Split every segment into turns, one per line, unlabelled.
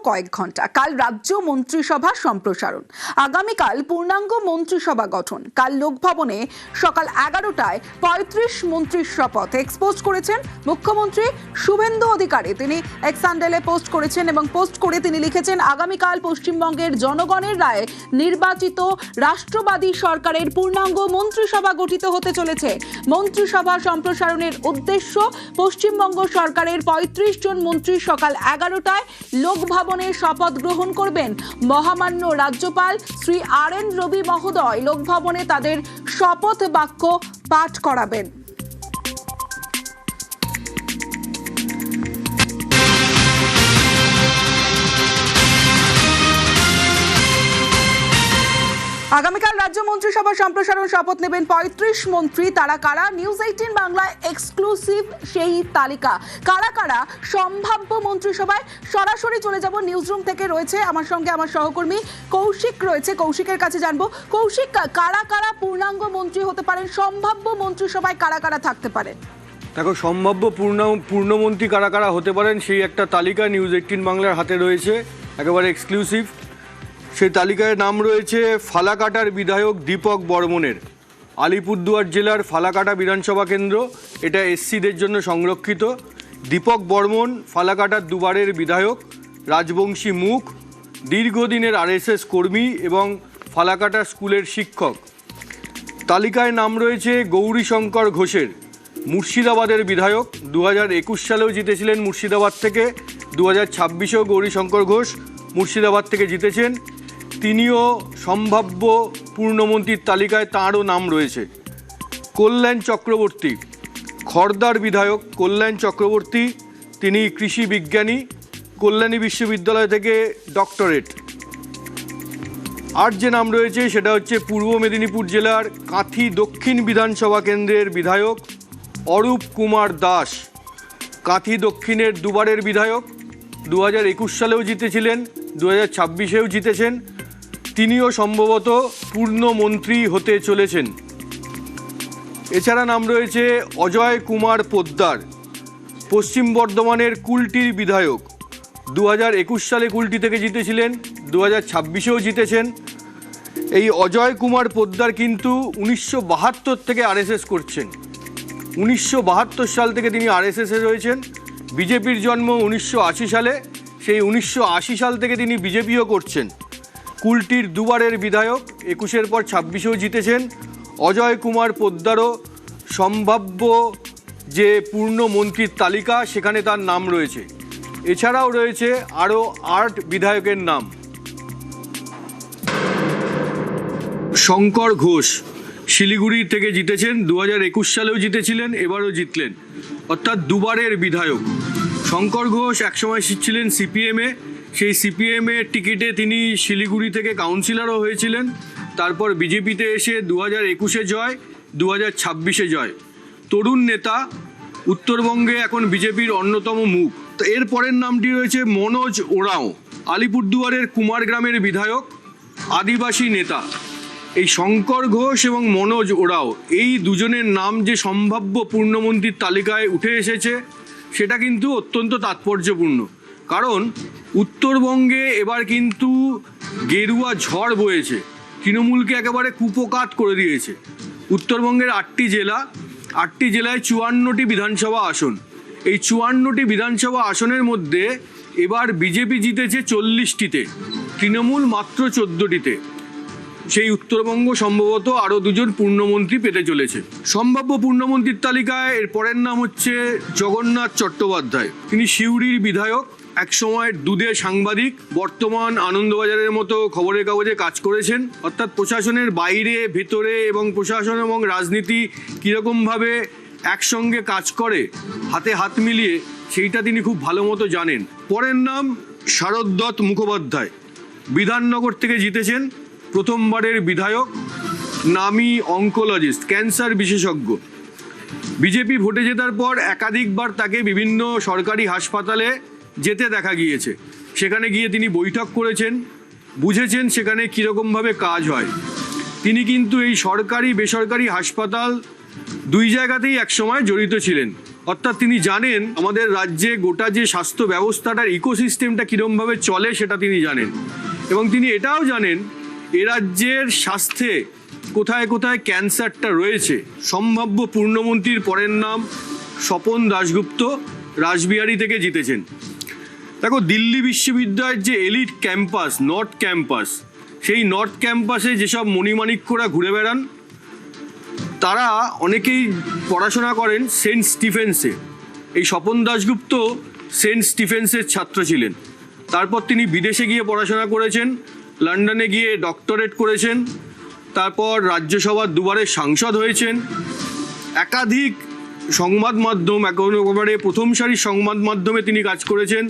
কয়েক ঘন্টা। কাল রাজ্য মন্ত্রিসভা সম্প্রসারণ, আগামীকাল পূর্ণাঙ্গ মন্ত্রিসভা গঠন। কাল লোকভবনে সকাল 11টায় 35 মন্ত্রীর শপথ এক্সপোজ করেছেন মুখ্যমন্ত্রী শুভেন্দু অধিকারী। তিনি এক্স হ্যান্ডেলে পোস্ট করেছেন এবং পোস্ট করে তিনি লিখেছেন, আগামীকাল পশ্চিমবঙ্গের জনগণের রায়ে নির্বাচিত রাষ্ট্রবাদী সরকারের পূর্ণাঙ্গ মন্ত্রিসভা গঠিত হতে চলেছে। মন্ত্রিসভা সম্প্রসারণের উদ্দেশ্য, পশ্চিমবঙ্গ সরকারের 35 জন মন্ত্রী সকাল 11টায় লোকভবনে শপথ গ্রহণ করবেন। মহামান্য রাজ্যপাল শ্রী RN রবি মহোদয় লোকভবনে তাদের শপথ বাক্য পাঠ করাবেন। আগামীকাল রাজ্য মন্ত্রিসভা সম্প্রসারণ শপথ নেবেন 35 মন্ত্রী। তারা কারা? নিউজ 18 বাংলায় এক্সক্লুসিভ সেই তালিকা। কারা কারা সম্ভাব্য মন্ত্রিসভায়? সরাসরি চলে যাব নিউজরুম থেকে। রয়েছে আমার সঙ্গে আমার সহকর্মী কৌশিক রয়েছে, কৌশিকের কাছে জানবো। কৌশিক, কারা কারা পূর্ণাঙ্গ মন্ত্রী হতে পারেন? সম্ভাব্য মন্ত্রিসভায় কারা কারা থাকতে পারেন?
দেখো, সম্ভাব্য পূর্ণমন্ত্রী কারা কারা হতে পারেন সেই একটা তালিকা নিউজ 18 বাংলার হাতে রয়েছে, একেবারে এক্সক্লুসিভ। সেই তালিকায় নাম রয়েছে ফালাকাটার বিধায়ক দীপক বর্মনের। আলিপুরদুয়ার জেলার ফালাকাটা বিধানসভা কেন্দ্র, এটা এসসিদের জন্য সংরক্ষিত। দীপক বর্মন ফালাকাটার দুবারের বিধায়ক, রাজবংশী মুখ, দীর্ঘদিনের RSS কর্মী এবং ফালাকাটা স্কুলের শিক্ষক। তালিকায় নাম রয়েছে গৌরীশঙ্কর ঘোষের, মুর্শিদাবাদের বিধায়ক। 2021 সালেও জিতেছিলেন মুর্শিদাবাদ থেকে, 2026এও গৌরীশঙ্কর ঘোষ মুর্শিদাবাদ থেকে জিতেছেন। তিনিও সম্ভাব্য পূর্ণমন্ত্রীর তালিকায়, তাঁরও নাম রয়েছে। কল্যাণ চক্রবর্তী, খড়দার বিধায়ক কল্যাণ চক্রবর্তী, তিনি কৃষি বিজ্ঞানী, কল্যাণী বিশ্ববিদ্যালয় থেকে ডক্টরেট। আর যে নাম রয়েছে সেটা হচ্ছে পূর্ব মেদিনীপুর জেলার কাঁথি দক্ষিণ বিধানসভা কেন্দ্রের বিধায়ক অরূপ কুমার দাস। কাঁথি দক্ষিণের দুবারের বিধায়ক, 2021 সালেও জিতেছিলেন, 2026এও জিতেছেন। তিনিও সম্ভবত পূর্ণমন্ত্রী হতে চলেছেন। এছাড়া নাম রয়েছে অজয় কুমার পোদ্দার, পশ্চিম বর্ধমানের কুলটির বিধায়ক। 2021 সালে কুলটি থেকে জিতেছিলেন, 2026এও জিতেছেন। এই অজয় কুমার পোদ্দার কিন্তু 1972 থেকে RSS করছেন। 1972 সাল থেকে তিনি RSS-এ রয়েছেন। বিজেপির জন্ম 1980 সালে, সেই 1980 সাল থেকে তিনি বিজেপিও করছেন। কুলটির দুবারের বিধায়ক, 21-এর পর 26-এও জিতেছেন। অজয় কুমার পোদ্দারও সম্ভাব্য যে পূর্ণমন্ত্রীর তালিকা, সেখানে তার নাম রয়েছে। এছাড়াও রয়েছে আরও 8 বিধায়কের নাম। শঙ্কর ঘোষ শিলিগুড়ি থেকে জিতেছেন, 2021 সালেও জিতেছিলেন, এবারও জিতলেন, অর্থাৎ দুবারের বিধায়ক। শঙ্কর ঘোষ একসময় ছিলেন CPM-এ, সেই CPM-এর টিকিটে তিনি শিলিগুড়ি থেকে কাউন্সিলরও হয়েছিলেন। তারপর বিজেপিতে এসে 2021-এ জয়, 2026-এ জয়। তরুণ নেতা, উত্তরবঙ্গে এখন বিজেপির অন্যতম মুখ। তো এর পরের নামটি রয়েছে মনোজ ওরাঁও, আলিপুরদুয়ারের কুমারগ্রামের বিধায়ক, আদিবাসী নেতা। এই শঙ্কর ঘোষ এবং মনোজ ওরাঁও, এই দুজনের নাম যে সম্ভাব্য পূর্ণমন্ত্রীর তালিকায় উঠে এসেছে, সেটা কিন্তু অত্যন্ত তাৎপর্যপূর্ণ। কারণ উত্তরবঙ্গে এবার কিন্তু গেরুয়া ঝড় বয়েছে, তৃণমূলকে একেবারে কুপোকাত করে দিয়েছে। উত্তরবঙ্গের 8টি জেলা, 8টি জেলায় 54টি বিধানসভা আসন। এই 54টি বিধানসভা আসনের মধ্যে এবার বিজেপি জিতেছে 40টিতে, তৃণমূল মাত্র 14টিতে। সেই উত্তরবঙ্গ সম্ভবত আরও 2জন পূর্ণমন্ত্রী পেতে চলেছে। সম্ভাব্য পূর্ণমন্ত্রীর তালিকায় এর পরের নাম হচ্ছে জগন্নাথ চট্টোপাধ্যায়। তিনি সিউড়ির বিধায়ক, এক সময়ের দুধে সাংবাদিক, বর্তমান আনন্দবাজারের মতো খবরের কাগজে কাজ করেছেন। অর্থাৎ প্রশাসনের বাইরে, ভেতরে এবং প্রশাসন এবং রাজনীতি কীরকমভাবে একসঙ্গে কাজ করে, হাতে হাত মিলিয়ে, সেইটা তিনি খুব ভালো মতো জানেন। পরের নাম শারদ্বত মুখোপাধ্যায়, বিধাননগর থেকে জিতেছেন, প্রথমবারের বিধায়ক, নামী অঙ্কোলজিস্ট, ক্যান্সার বিশেষজ্ঞ। বিজেপি ভোটে জেতার পর একাধিকবার তাকে বিভিন্ন সরকারি হাসপাতালে যেতে দেখা গিয়েছে। সেখানে গিয়ে তিনি বৈঠক করেছেন, বুঝেছেন সেখানে কীরকমভাবে কাজ হয়। তিনি কিন্তু এই সরকারি বেসরকারি হাসপাতাল দুই জায়গাতেই একসময় জড়িত ছিলেন। অর্থাৎ তিনি জানেন আমাদের রাজ্যে গোটা যে স্বাস্থ্য ব্যবস্থাটার ইকোসিস্টেমটা কীরমভাবে চলে সেটা তিনি জানেন, এবং তিনি এটাও জানেন এ রাজ্যের স্বাস্থ্যে কোথায় কোথায় ক্যান্সারটা রয়েছে। সম্ভাব্য পূর্ণমন্ত্রীর পরের নাম স্বপন দাশগুপ্ত, রাসবিহারী থেকে জিতেছেন। দেখো, দিল্লি বিশ্ববিদ্যালয়ের যে এলিট ক্যাম্পাস নর্থ ক্যাম্পাস, সেই নর্থ ক্যাম্পাসে যেসব মণিমাণিক্যরা ঘুরে বেড়ান তারা অনেকেই পড়াশোনা করেন সেন্ট স্টিফেন্সে। এই স্বপন দাশগুপ্ত সেন্ট স্টিফেন্সের ছাত্র ছিলেন। তারপর তিনি বিদেশে গিয়ে পড়াশোনা করেছেন, লন্ডনে গিয়ে ডক্টরেট করেছেন, তারপর রাজ্যসভার দুবারের সাংসদ হয়েছেন। একাধিক সংবাদ মাধ্যম, একেবারে প্রথম সারির সংবাদ মাধ্যমে তিনি কাজ করেছেন।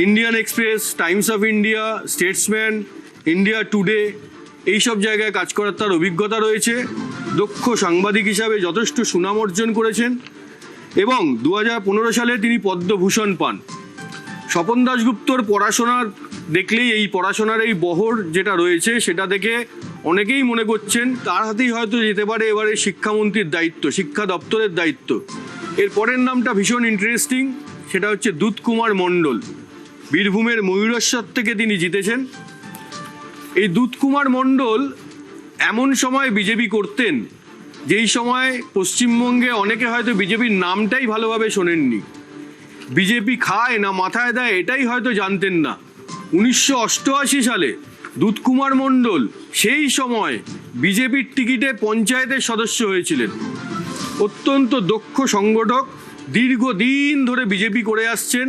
Indian express, Times of India, Statesman, India today, এইসব জায়গায় কাজ করার তার অভিজ্ঞতা রয়েছে। দক্ষ সাংবাদিক হিসাবে যথেষ্ট সুনাম অর্জন করেছেন এবং 2015 সালে তিনি পদ্মভূষণ পান। স্বপন দাশগুপ্তর পড়াশোনার দেখলেই এই পড়াশোনার এই বহর যেটা রয়েছে সেটা দেখে অনেকেই মনে করছেন তার হাতেই হয়তো যেতে পারে এবারে শিক্ষামন্ত্রীর দায়িত্ব, শিক্ষা দপ্তরের দায়িত্ব। এর পরের নামটা ভীষণ ইন্টারেস্টিং, সেটা হচ্ছে দুধ কুমার মণ্ডল। বীরভূমের ময়ূরেশ্বর থেকে তিনি জিতেছেন। এই দুধ কুমার মণ্ডল এমন সময় বিজেপি করতেন যেই সময় পশ্চিমবঙ্গে অনেকে হয়তো বিজেপির নামটাই ভালোভাবে শোনেননি। বিজেপি খায় না মাথায় দেয় এটাই হয়তো জানতেন না। 1988 সালে দুধ কুমার মণ্ডল সেই সময় বিজেপির টিকিটে পঞ্চায়েতের সদস্য হয়েছিলেন। অত্যন্ত দক্ষ সংগঠক, দীর্ঘদিন ধরে বিজেপি করে আসছেন।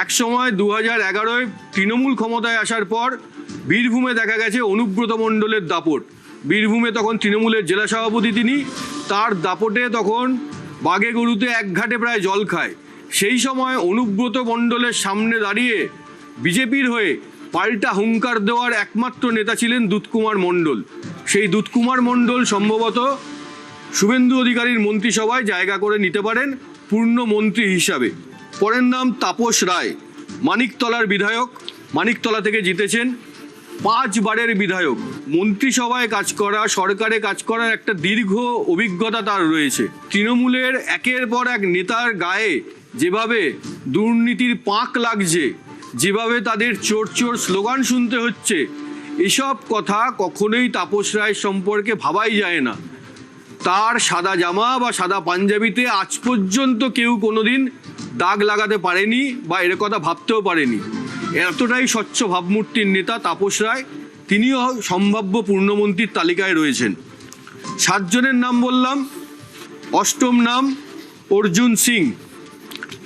একসময় 2011-য় তৃণমূল ক্ষমতায় আসার পর বীরভূমে দেখা গেছে অনুব্রত মণ্ডলের দাপট। বীরভূমে তখন তৃণমূলের জেলা সভাপতি তিনি, তার দাপটে তখন বাঘে গরুতে এক ঘাটে প্রায় জল খায়। সেই সময় অনুব্রত মণ্ডলের সামনে দাঁড়িয়ে বিজেপির হয়ে পাল্টা হুঙ্কার দেওয়ার একমাত্র নেতা ছিলেন দুধ কুমার মণ্ডল। সেই দুধ কুমার মণ্ডল সম্ভবত শুভেন্দু অধিকারীর মন্ত্রিসভায় জায়গা করে নিতে পারেন পূর্ণমন্ত্রী হিসাবে। পরের নাম তাপস রায়, মানিকতলার বিধায়ক, মানিকতলা থেকে জিতেছেন। 5 বারের বিধায়ক, মন্ত্রিসভায় কাজ করা, সরকারে কাজ করার একটা দীর্ঘ অভিজ্ঞতা তার রয়েছে। তৃণমূলের একের পর এক নেতার গায়ে যেভাবে দুর্নীতির পাঁক লাগছে, যেভাবে তাদের চোর চোর স্লোগান শুনতে হচ্ছে, এসব কথা কখনোই তাপস রায়ের সম্পর্কে ভাবাই যায় না। তার সাদা জামা বা সাদা পাঞ্জাবিতে আজ পর্যন্ত কেউ কোনোদিন দাগ লাগাতে পারেনি বা এর কথা ভাবতেও পারেনি। এতটাই স্বচ্ছ ভাবমূর্তির নেতা তাপস রায়, তিনিও সম্ভাব্য পূর্ণমন্ত্রীর তালিকায় রয়েছেন। 7 জনের নাম বললাম। 8ম নাম অর্জুন সিং,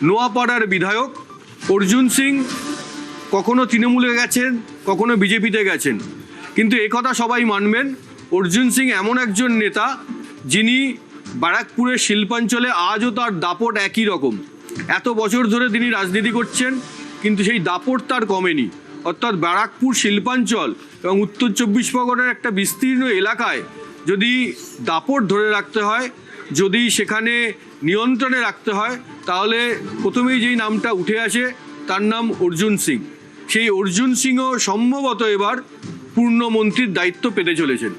নোয়াপাড়ার বিধায়ক। অর্জুন সিং কখনো তৃণমূলে গেছেন, কখনো বিজেপিতে গেছেন, কিন্তু একথা সবাই মানবেন অর্জুন সিং এমন একজন নেতা যিনি ব্যারাকপুরের শিল্পাঞ্চলে আজও তার দাপট একই রকম। এত বছর ধরে তিনি রাজনীতি করছেন কিন্তু সেই দাপট তার কমেনি। অর্থাৎ ব্যারাকপুর শিল্পাঞ্চল এবং উত্তর 24 পরগনার একটা বিস্তীর্ণ এলাকায় যদি দাপট ধরে রাখতে হয়, যদি সেখানে নিয়ন্ত্রণে রাখতে হয়, তাহলে প্রথমেই যেই নামটা উঠে আসে তার নাম অর্জুন সিং। সেই অর্জুন সিংও সম্ভবত এবার পূর্ণমন্ত্রীর দায়িত্ব পেতে চলেছেন।